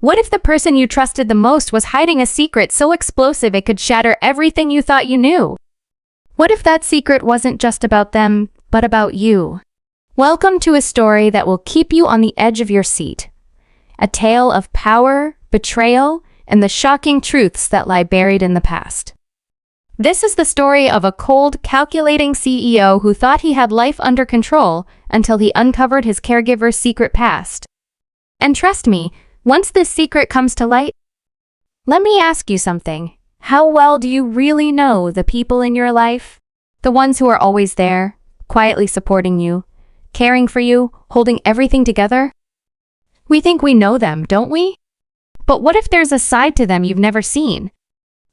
What if the person you trusted the most was hiding a secret so explosive it could shatter everything you thought you knew? What if that secret wasn't just about them, but about you? Welcome to a story that will keep you on the edge of your seat. A tale of power, betrayal, and the shocking truths that lie buried in the past. This is the story of a cold, calculating CEO who thought he had life under control until he uncovered his caregiver's secret past. And trust me, once this secret comes to light, let me ask you something. How well do you really know the people in your life? The ones who are always there, quietly supporting you, caring for you, holding everything together? We think we know them, don't we? But what if there's a side to them you've never seen?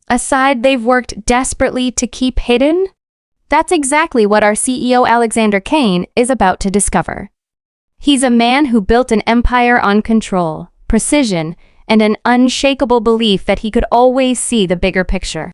A side they've worked desperately to keep hidden? That's exactly what our CEO Alexander Kane is about to discover. He's a man who built an empire on control, precision, and an unshakable belief that he could always see the bigger picture.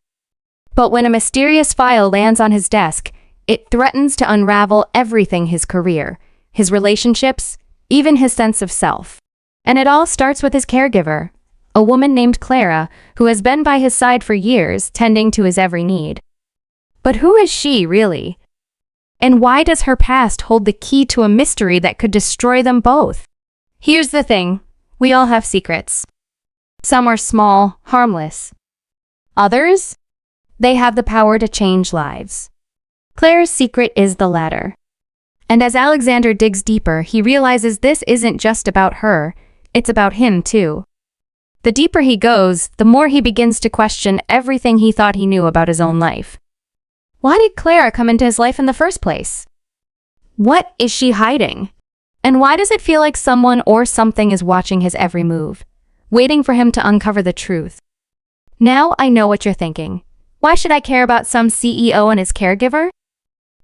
But when a mysterious file lands on his desk, it threatens to unravel everything: his career, his relationships, even his sense of self. And it all starts with his caregiver, a woman named Clara, who has been by his side for years, tending to his every need. But who is she, really? And why does her past hold the key to a mystery that could destroy them both? Here's the thing. We all have secrets. Some are small, harmless. Others? They have the power to change lives. Claire's secret is the latter. And as Alexander digs deeper, he realizes this isn't just about her, it's about him too. The deeper he goes, the more he begins to question everything he thought he knew about his own life. Why did Clara come into his life in the first place? What is she hiding? And why does it feel like someone or something is watching his every move, waiting for him to uncover the truth? Now I know what you're thinking. Why should I care about some CEO and his caregiver?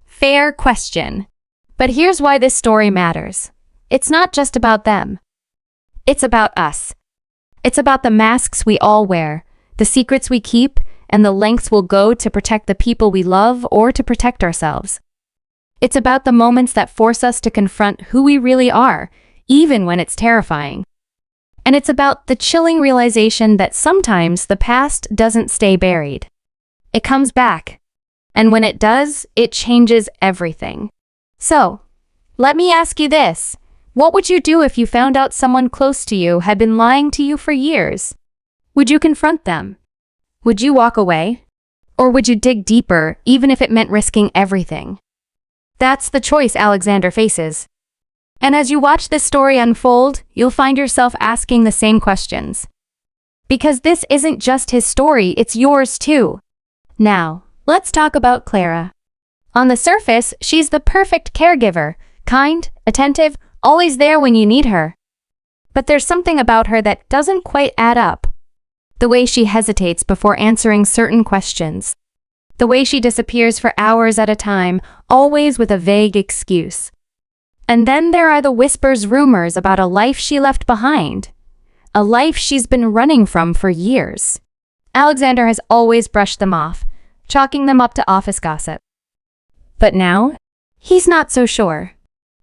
Fair question. But here's why this story matters. It's not just about them. It's about us. It's about the masks we all wear, the secrets we keep, and the lengths we'll go to protect the people we love or to protect ourselves. It's about the moments that force us to confront who we really are, even when it's terrifying. And it's about the chilling realization that sometimes the past doesn't stay buried. It comes back. And when it does, it changes everything. So, let me ask you this. What would you do if you found out someone close to you had been lying to you for years? Would you confront them? Would you walk away? Or would you dig deeper, even if it meant risking everything? That's the choice Alexander faces. And as you watch this story unfold, you'll find yourself asking the same questions. Because this isn't just his story, it's yours too. Now, let's talk about Clara. On the surface, she's the perfect caregiver, kind, attentive, always there when you need her. But there's something about her that doesn't quite add up. The way she hesitates before answering certain questions. The way she disappears for hours at a time, always with a vague excuse. And then there are the whispers, rumors about a life she left behind. A life she's been running from for years. Alexander has always brushed them off, chalking them up to office gossip. But now, he's not so sure.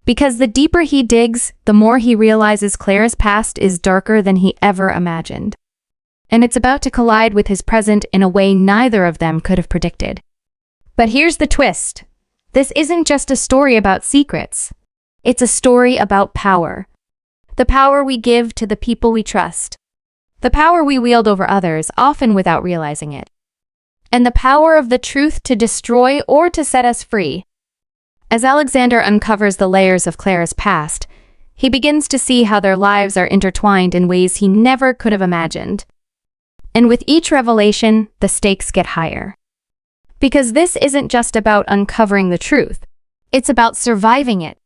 Because the deeper he digs, the more he realizes Claire's past is darker than he ever imagined. And it's about to collide with his present in a way neither of them could have predicted. But here's the twist. This isn't just a story about secrets. It's a story about power. The power we give to the people we trust. The power we wield over others, often without realizing it. And the power of the truth to destroy or to set us free. As Alexander uncovers the layers of Clara's past, he begins to see how their lives are intertwined in ways he never could have imagined. And with each revelation, the stakes get higher. Because this isn't just about uncovering the truth, it's about surviving it.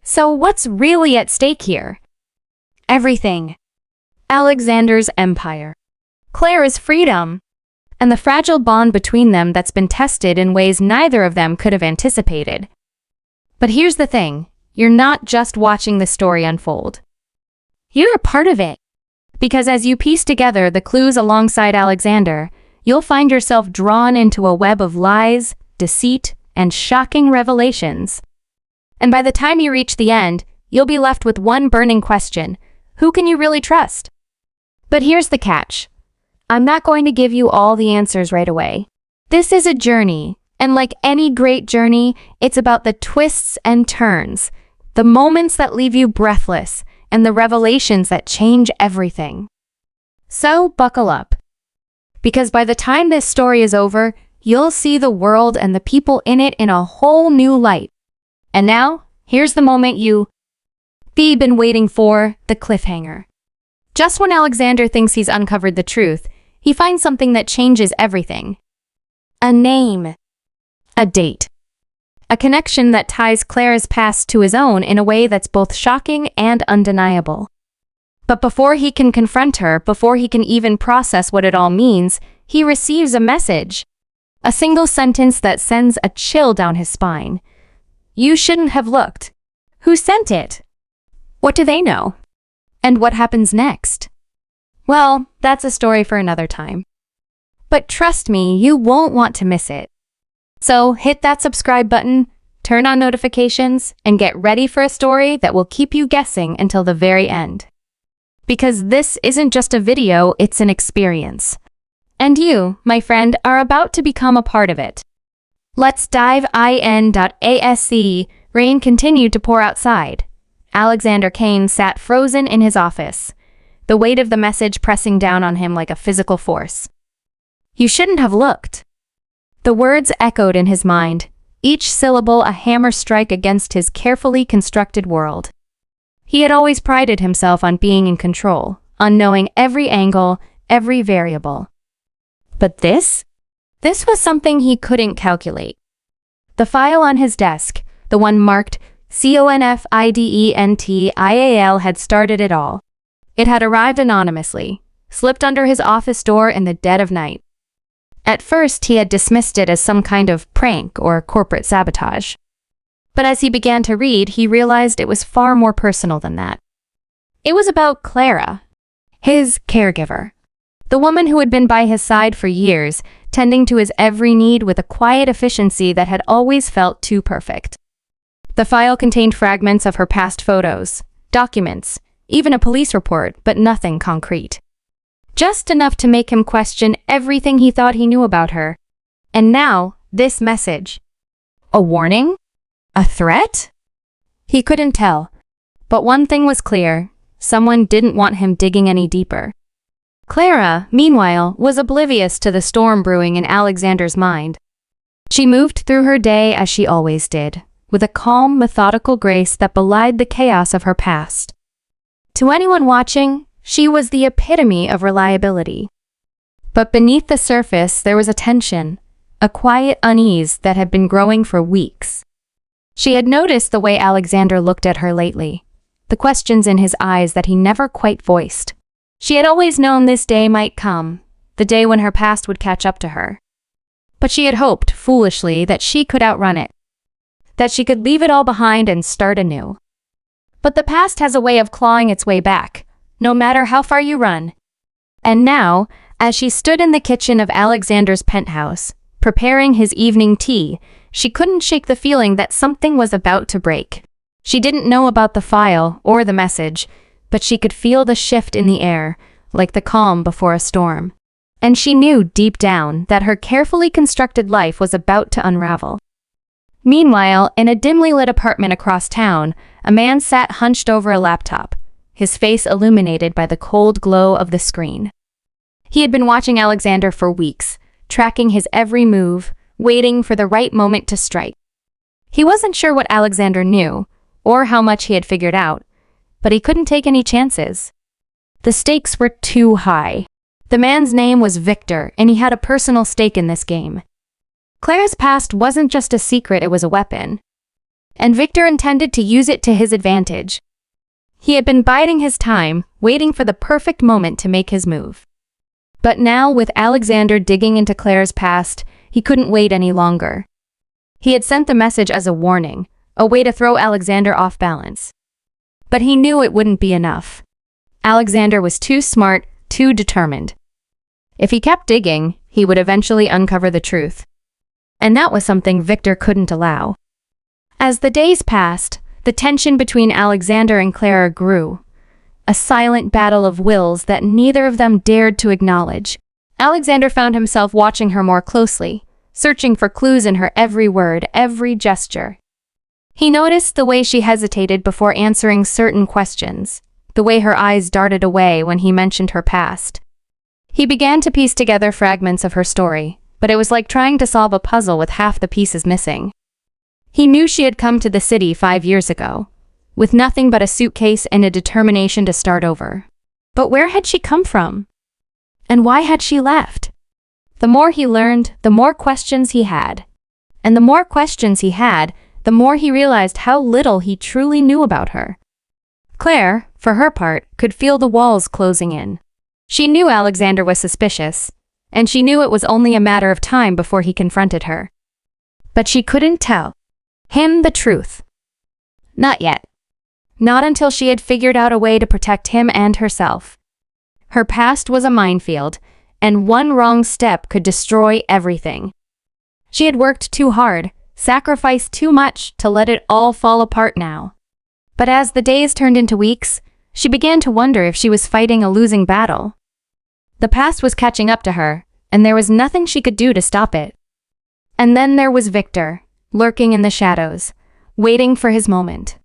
So what's really at stake here? Everything. Alexander's empire, Clara's freedom, and the fragile bond between them that's been tested in ways neither of them could have anticipated. But here's the thing, you're not just watching the story unfold. You're a part of it. Because as you piece together the clues alongside Alexander, you'll find yourself drawn into a web of lies, deceit, and shocking revelations. And by the time you reach the end, you'll be left with one burning question: who can you really trust? But here's the catch. I'm not going to give you all the answers right away. This is a journey, and like any great journey, it's about the twists and turns, the moments that leave you breathless, and the revelations that change everything. So buckle up. Because by the time this story is over, you'll see the world and the people in it in a whole new light. And now, here's the moment you've been waiting for, the cliffhanger. Just when Alexander thinks he's uncovered the truth, he finds something that changes everything. A name. A date. A connection that ties Claire's past to his own in a way that's both shocking and undeniable. But before he can confront her, before he can even process what it all means, he receives a message. A single sentence that sends a chill down his spine. You shouldn't have looked. Who sent it? What do they know? And what happens next? Well, that's a story for another time. But trust me, you won't want to miss it. So hit that subscribe button, turn on notifications, and get ready for a story that will keep you guessing until the very end. Because this isn't just a video, it's an experience. And you, my friend, are about to become a part of it. Let's dive in.asc. Rain continued to pour outside. Alexander Kane sat frozen in his office, the weight of the message pressing down on him like a physical force. You shouldn't have looked. The words echoed in his mind, each syllable a hammer strike against his carefully constructed world. He had always prided himself on being in control, on knowing every angle, every variable. But this was something he couldn't calculate. The file on his desk, the one marked CONFIDENTIAL, had started it all. It had arrived anonymously, slipped under his office door in the dead of night. At first, he had dismissed it as some kind of prank or corporate sabotage. But as he began to read, he realized it was far more personal than that. It was about Clara, his caregiver, the woman who had been by his side for years, tending to his every need with a quiet efficiency that had always felt too perfect. The file contained fragments of her past photos, documents, even a police report, but nothing concrete. Just enough to make him question everything he thought he knew about her. And now, this message. A warning? A threat? He couldn't tell. But one thing was clear. Someone didn't want him digging any deeper. Clara, meanwhile, was oblivious to the storm brewing in Alexander's mind. She moved through her day as she always did, with a calm, methodical grace that belied the chaos of her past. To anyone watching, she was the epitome of reliability. But beneath the surface, there was a tension, a quiet unease that had been growing for weeks. She had noticed the way Alexander looked at her lately, the questions in his eyes that he never quite voiced. She had always known this day might come, the day when her past would catch up to her. But she had hoped, foolishly, that she could outrun it, that she could leave it all behind and start anew. But the past has a way of clawing its way back, no matter how far you run. And now, as she stood in the kitchen of Alexander's penthouse, preparing his evening tea, she couldn't shake the feeling that something was about to break. She didn't know about the file or the message, but she could feel the shift in the air, like the calm before a storm. And she knew deep down that her carefully constructed life was about to unravel. Meanwhile, in a dimly lit apartment across town, a man sat hunched over a laptop, his face illuminated by the cold glow of the screen. He had been watching Alexander for weeks, tracking his every move, waiting for the right moment to strike. He wasn't sure what Alexander knew, or how much he had figured out, but he couldn't take any chances. The stakes were too high. The man's name was Victor, and he had a personal stake in this game. Claire's past wasn't just a secret, it was a weapon. And Victor intended to use it to his advantage. He had been biding his time, waiting for the perfect moment to make his move. But now, with Alexander digging into Claire's past, he couldn't wait any longer. He had sent the message as a warning, a way to throw Alexander off balance. But he knew it wouldn't be enough. Alexander was too smart, too determined. If he kept digging, he would eventually uncover the truth. And that was something Victor couldn't allow. As the days passed, the tension between Alexander and Clara grew. a silent battle of wills that neither of them dared to acknowledge. Alexander found himself watching her more closely, searching for clues in her every word, every gesture. He noticed the way she hesitated before answering certain questions, the way her eyes darted away when he mentioned her past. He began to piece together fragments of her story, but it was like trying to solve a puzzle with half the pieces missing. He knew she had come to the city 5 years ago, with nothing but a suitcase and a determination to start over. But where had she come from? And why had she left? The more he learned, the more questions he had. And the more questions he had, the more he realized how little he truly knew about her. Claire, for her part, could feel the walls closing in. She knew Alexander was suspicious, and she knew it was only a matter of time before he confronted her. But she couldn't tell him the truth. Not yet. Not until she had figured out a way to protect him and herself. Her past was a minefield, and one wrong step could destroy everything. She had worked too hard, sacrificed too much to let it all fall apart now. But as the days turned into weeks, she began to wonder if she was fighting a losing battle. The past was catching up to her, and there was nothing she could do to stop it. And then there was Victor, lurking in the shadows, waiting for his moment.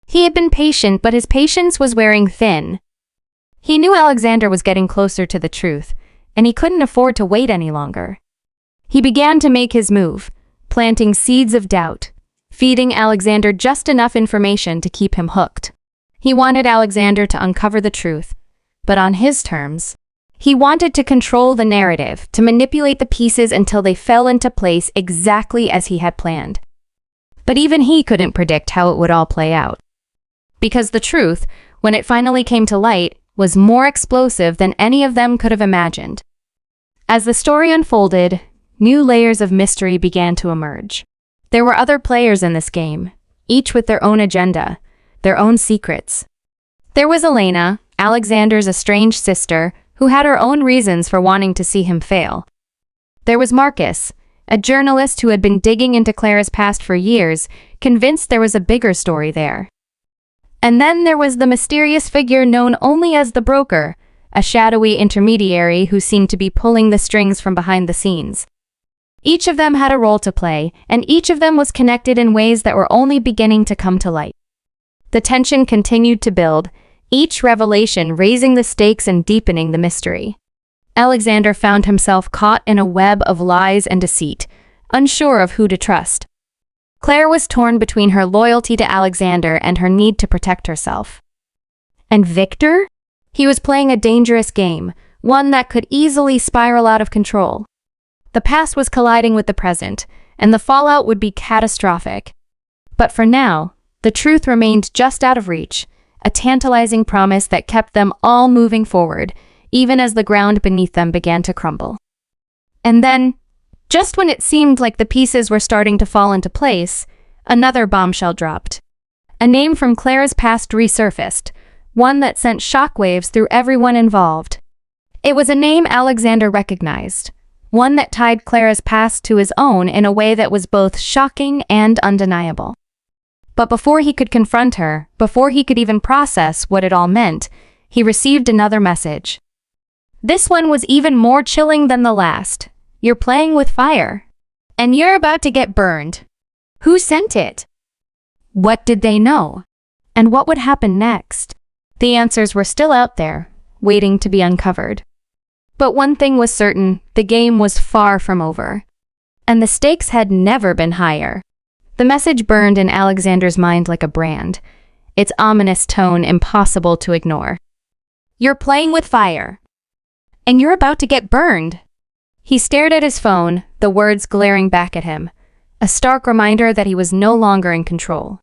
He had been patient, but his patience was wearing thin. He knew Alexander was getting closer to the truth, and he couldn't afford to wait any longer. He began to make his move, planting seeds of doubt, feeding Alexander just enough information to keep him hooked. He wanted Alexander to uncover the truth, but on his terms. He wanted to control the narrative, to manipulate the pieces until they fell into place exactly as he had planned. But even he couldn't predict how it would all play out. Because the truth, when it finally came to light, was more explosive than any of them could have imagined. As the story unfolded, new layers of mystery began to emerge. There were other players in this game, each with their own agenda, their own secrets. There was Elena, Alexander's estranged sister, who had her own reasons for wanting to see him fail. There was Marcus, a journalist who had been digging into Clara's past for years, convinced there was a bigger story there. And then there was the mysterious figure known only as the broker, a shadowy intermediary who seemed to be pulling the strings from behind the scenes. Each of them had a role to play, and each of them was connected in ways that were only beginning to come to light. The tension continued to build, each revelation raising the stakes and deepening the mystery. Alexander found himself caught in a web of lies and deceit, unsure of who to trust. Claire was torn between her loyalty to Alexander and her need to protect herself. And Victor? He was playing a dangerous game, one that could easily spiral out of control. The past was colliding with the present, and the fallout would be catastrophic. But for now, the truth remained just out of reach, a tantalizing promise that kept them all moving forward, even as the ground beneath them began to crumble. And then, just when it seemed like the pieces were starting to fall into place, another bombshell dropped. A name from Clara's past resurfaced, one that sent shockwaves through everyone involved. It was a name Alexander recognized, one that tied Clara's past to his own in a way that was both shocking and undeniable. But before he could confront her, before he could even process what it all meant, he received another message. This one was even more chilling than the last. You're playing with fire. And you're about to get burned. Who sent it? What did they know? And what would happen next? The answers were still out there, waiting to be uncovered. But one thing was certain, the game was far from over. And the stakes had never been higher. The message burned in Alexander's mind like a brand, its ominous tone impossible to ignore. You're playing with fire. And you're about to get burned. He stared at his phone, the words glaring back at him, a stark reminder that he was no longer in control.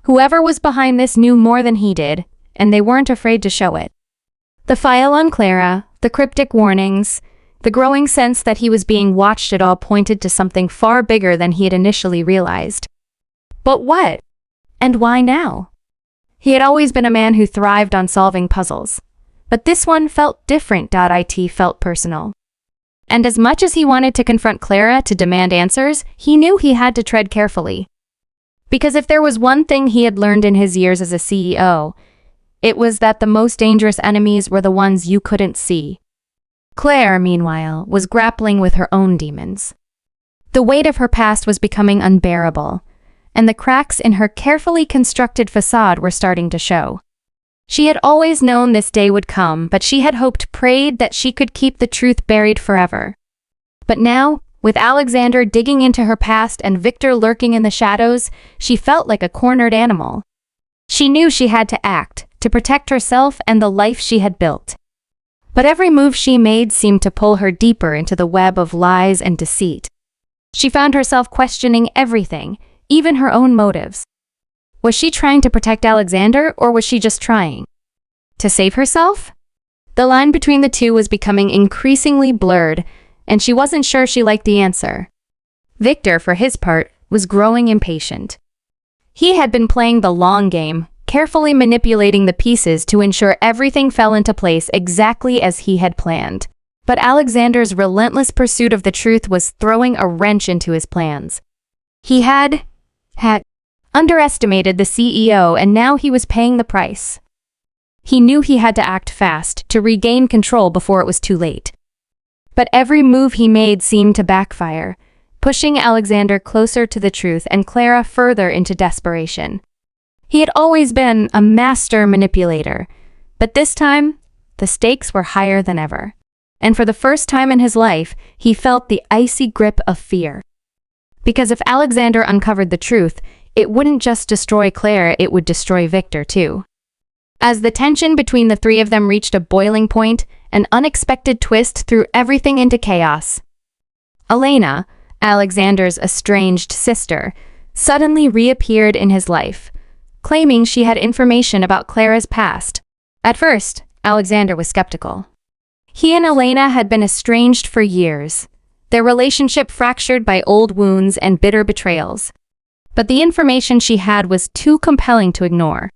Whoever was behind this knew more than he did, and they weren't afraid to show it. The file on Clara, the cryptic warnings, the growing sense that he was being watched at all pointed to something far bigger than he had initially realized. But what? And why now? He had always been a man who thrived on solving puzzles. But this one felt different. It felt personal. And as much as he wanted to confront Clara to demand answers, he knew he had to tread carefully. Because if there was one thing he had learned in his years as a CEO, It was that the most dangerous enemies were the ones you couldn't see. Claire, meanwhile, was grappling with her own demons. The weight of her past was becoming unbearable, and the cracks in her carefully constructed facade were starting to show. She had always known this day would come, but she had prayed that she could keep the truth buried forever. But now, with Alexander digging into her past and Victor lurking in the shadows, she felt like a cornered animal. She knew she had to act, to protect herself and the life she had built. But every move she made seemed to pull her deeper into the web of lies and deceit. She found herself questioning everything, even her own motives. Was she trying to protect Alexander, or was she just trying to save herself? The line between the two was becoming increasingly blurred, and she wasn't sure she liked the answer. Victor, for his part, was growing impatient. He had been playing the long game, carefully manipulating the pieces to ensure everything fell into place exactly as he had planned. But Alexander's relentless pursuit of the truth was throwing a wrench into his plans. He had underestimated the CEO, and now he was paying the price. He knew he had to act fast to regain control before it was too late. But every move he made seemed to backfire, pushing Alexander closer to the truth and Clara further into desperation. He had always been a master manipulator, but this time, the stakes were higher than ever. And for the first time in his life, he felt the icy grip of fear. Because if Alexander uncovered the truth, it wouldn't just destroy Claire, it would destroy Victor too. As the tension between the three of them reached a boiling point, an unexpected twist threw everything into chaos. Elena, Alexander's estranged sister, suddenly reappeared in his life, claiming she had information about Clara's past. At first, Alexander was skeptical. He and Elena had been estranged for years, their relationship fractured by old wounds and bitter betrayals. But the information she had was too compelling to ignore.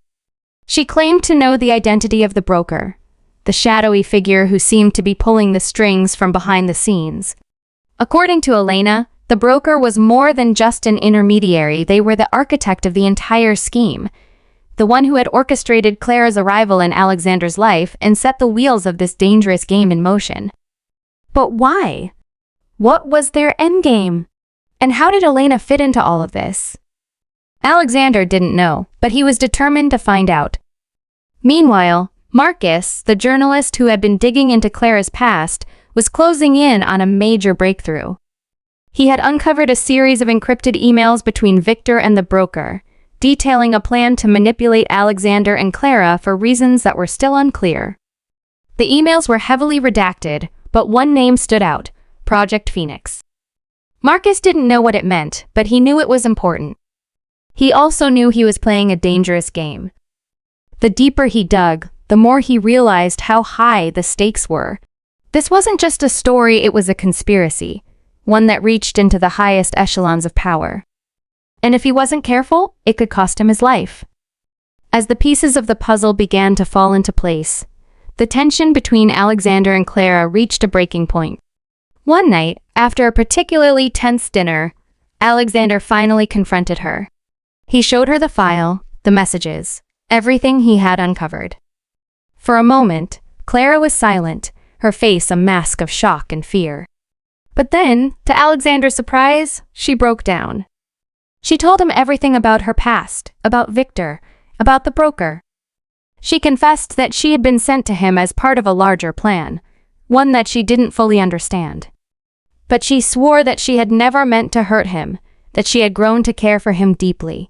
She claimed to know the identity of the broker, the shadowy figure who seemed to be pulling the strings from behind the scenes. According to Elena, the broker was more than just an intermediary. They were the architect of the entire scheme, the one who had orchestrated Clara's arrival in Alexander's life and set the wheels of this dangerous game in motion. But why? What was their endgame? And how did Elena fit into all of this? Alexander didn't know, but he was determined to find out. Meanwhile, Marcus, the journalist who had been digging into Clara's past, was closing in on a major breakthrough. He had uncovered a series of encrypted emails between Victor and the broker, detailing a plan to manipulate Alexander and Clara for reasons that were still unclear. The emails were heavily redacted, but one name stood out: Project Phoenix. Marcus didn't know what it meant, but he knew it was important. He also knew he was playing a dangerous game. The deeper he dug, the more he realized how high the stakes were. This wasn't just a story, it was a conspiracy, one that reached into the highest echelons of power. And if he wasn't careful, it could cost him his life. As the pieces of the puzzle began to fall into place, the tension between Alexander and Clara reached a breaking point. One night, after a particularly tense dinner, Alexander finally confronted her. He showed her the file, the messages, everything he had uncovered. For a moment, Clara was silent, her face a mask of shock and fear. But then, to Alexander's surprise, she broke down. She told him everything about her past, about Victor, about the broker. She confessed that she had been sent to him as part of a larger plan, one that she didn't fully understand. But she swore that she had never meant to hurt him, that she had grown to care for him deeply.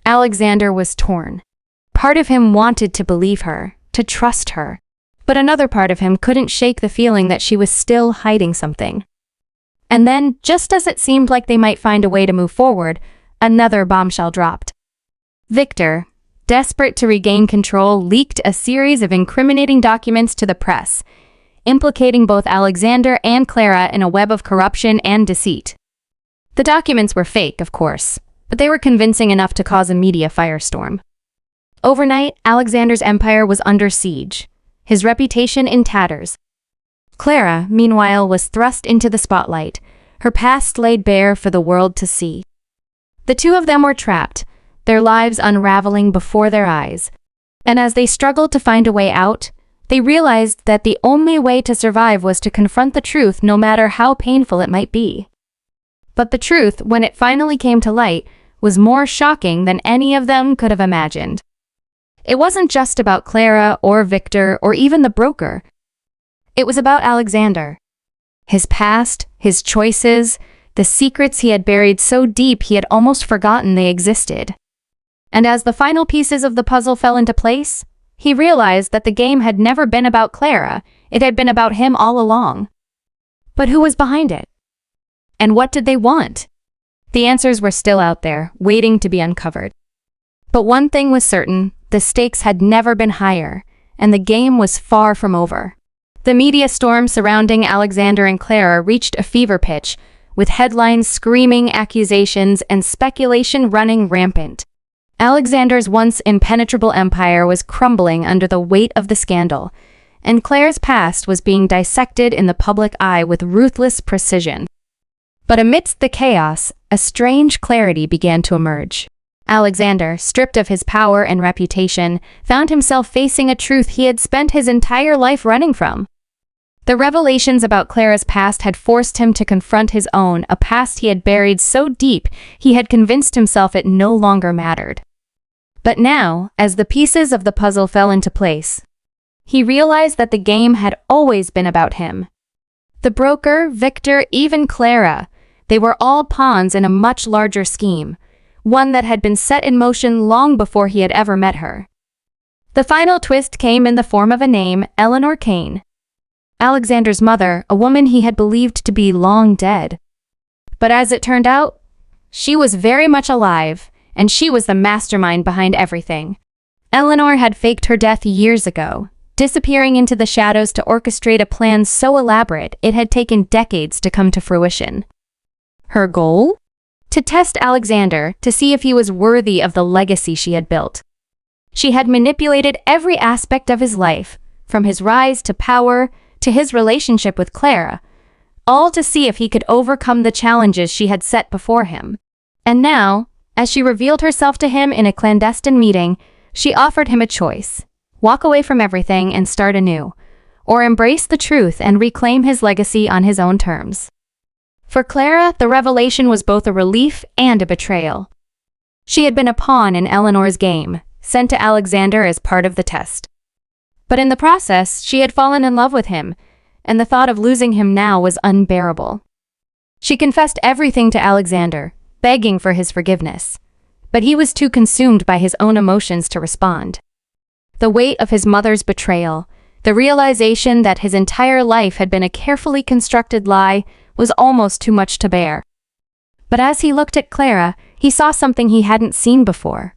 Alexander was torn. Part of him wanted to believe her, to trust her, but another part of him couldn't shake the feeling that she was still hiding something. And then, just as it seemed like they might find a way to move forward, another bombshell dropped. Victor, desperate to regain control, leaked a series of incriminating documents to the press, implicating both Alexander and Clara in a web of corruption and deceit. The documents were fake, of course, but they were convincing enough to cause a media firestorm. Overnight, Alexander's empire was under siege, his reputation in tatters. Clara, meanwhile, was thrust into the spotlight, her past laid bare for the world to see. The two of them were trapped, their lives unraveling before their eyes. And as they struggled to find a way out, they realized that the only way to survive was to confront the truth no matter how painful it might be. But the truth, when it finally came to light, was more shocking than any of them could have imagined. It wasn't just about Clara or Victor or even the broker. It was about Alexander. His past, his choices, the secrets he had buried so deep he had almost forgotten they existed. And as the final pieces of the puzzle fell into place, he realized that the game had never been about Clara, it had been about him all along. But who was behind it? And what did they want? The answers were still out there, waiting to be uncovered. But one thing was certain, the stakes had never been higher, and the game was far from over. The media storm surrounding Alexander and Clara reached a fever pitch, with headlines screaming accusations and speculation running rampant. Alexander's once impenetrable empire was crumbling under the weight of the scandal, and Claire's past was being dissected in the public eye with ruthless precision. But amidst the chaos, a strange clarity began to emerge. Alexander, stripped of his power and reputation, found himself facing a truth he had spent his entire life running from. The revelations about Clara's past had forced him to confront his own, a past he had buried so deep he had convinced himself it no longer mattered. But now, as the pieces of the puzzle fell into place, he realized that the game had always been about him. The broker, Victor, even Clara, they were all pawns in a much larger scheme, one that had been set in motion long before he had ever met her. The final twist came in the form of a name, Eleanor Kane. Alexander's mother, a woman he had believed to be long dead. But as it turned out, she was very much alive, and she was the mastermind behind everything. Eleanor had faked her death years ago, disappearing into the shadows to orchestrate a plan so elaborate it had taken decades to come to fruition. Her goal? To test Alexander to see if he was worthy of the legacy she had built. She had manipulated every aspect of his life, from his rise to power to his relationship with Clara, all to see if he could overcome the challenges she had set before him. And now, as she revealed herself to him in a clandestine meeting, she offered him a choice: walk away from everything and start anew, or embrace the truth and reclaim his legacy on his own terms. For Clara, the revelation was both a relief and a betrayal. She had been a pawn in Eleanor's game, sent to Alexander as part of the test. But in the process, she had fallen in love with him, and the thought of losing him now was unbearable. She confessed everything to Alexander, begging for his forgiveness. But he was too consumed by his own emotions to respond. The weight of his mother's betrayal, the realization that his entire life had been a carefully constructed lie, was almost too much to bear. But as he looked at Clara, he saw something he hadn't seen before.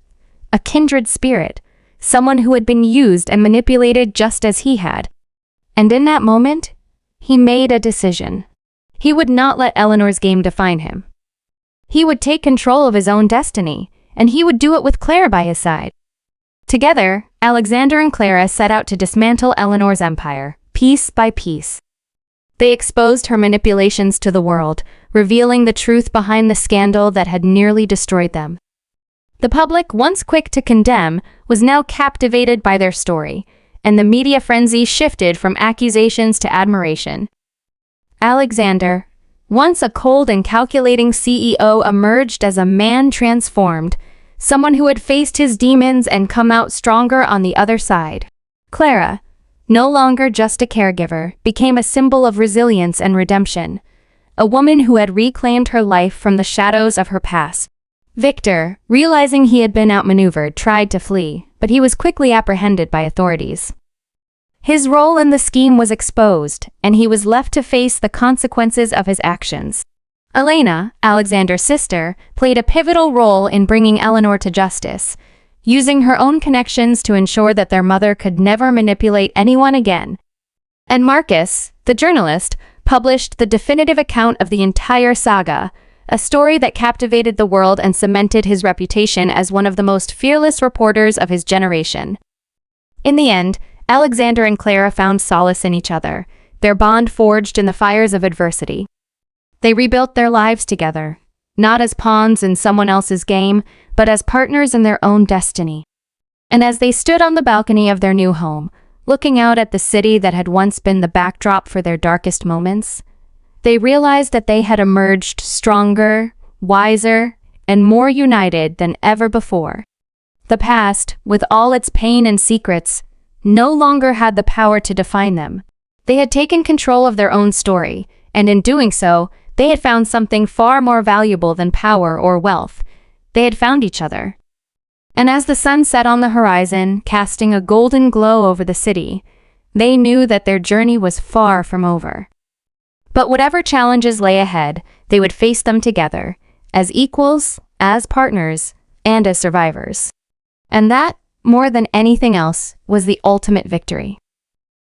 A kindred spirit, someone who had been used and manipulated just as he had. And in that moment, he made a decision. He would not let Eleanor's game define him. He would take control of his own destiny, and he would do it with Clara by his side. Together, Alexander and Clara set out to dismantle Eleanor's empire, piece by piece. They exposed her manipulations to the world, revealing the truth behind the scandal that had nearly destroyed them. The public, once quick to condemn, was now captivated by their story, and the media frenzy shifted from accusations to admiration. Alexander, once a cold and calculating CEO, emerged as a man transformed, someone who had faced his demons and come out stronger on the other side. Clara, no longer just a caregiver, became a symbol of resilience and redemption, a woman who had reclaimed her life from the shadows of her past. Victor, realizing he had been outmaneuvered, tried to flee, but he was quickly apprehended by authorities. His role in the scheme was exposed, and he was left to face the consequences of his actions. Elena, Alexander's sister, played a pivotal role in bringing Eleanor to justice, using her own connections to ensure that their mother could never manipulate anyone again. And Marcus, the journalist, published the definitive account of the entire saga, a story that captivated the world and cemented his reputation as one of the most fearless reporters of his generation. In the end, Alexander and Clara found solace in each other, their bond forged in the fires of adversity. They rebuilt their lives together, not as pawns in someone else's game, but as partners in their own destiny. And as they stood on the balcony of their new home, looking out at the city that had once been the backdrop for their darkest moments, they realized that they had emerged stronger, wiser, and more united than ever before. The past, with all its pain and secrets, no longer had the power to define them. They had taken control of their own story, and in doing so, they had found something far more valuable than power or wealth. They had found each other. And as the sun set on the horizon, casting a golden glow over the city, they knew that their journey was far from over. But whatever challenges lay ahead, they would face them together, as equals, as partners, and as survivors. And that, more than anything else, was the ultimate victory.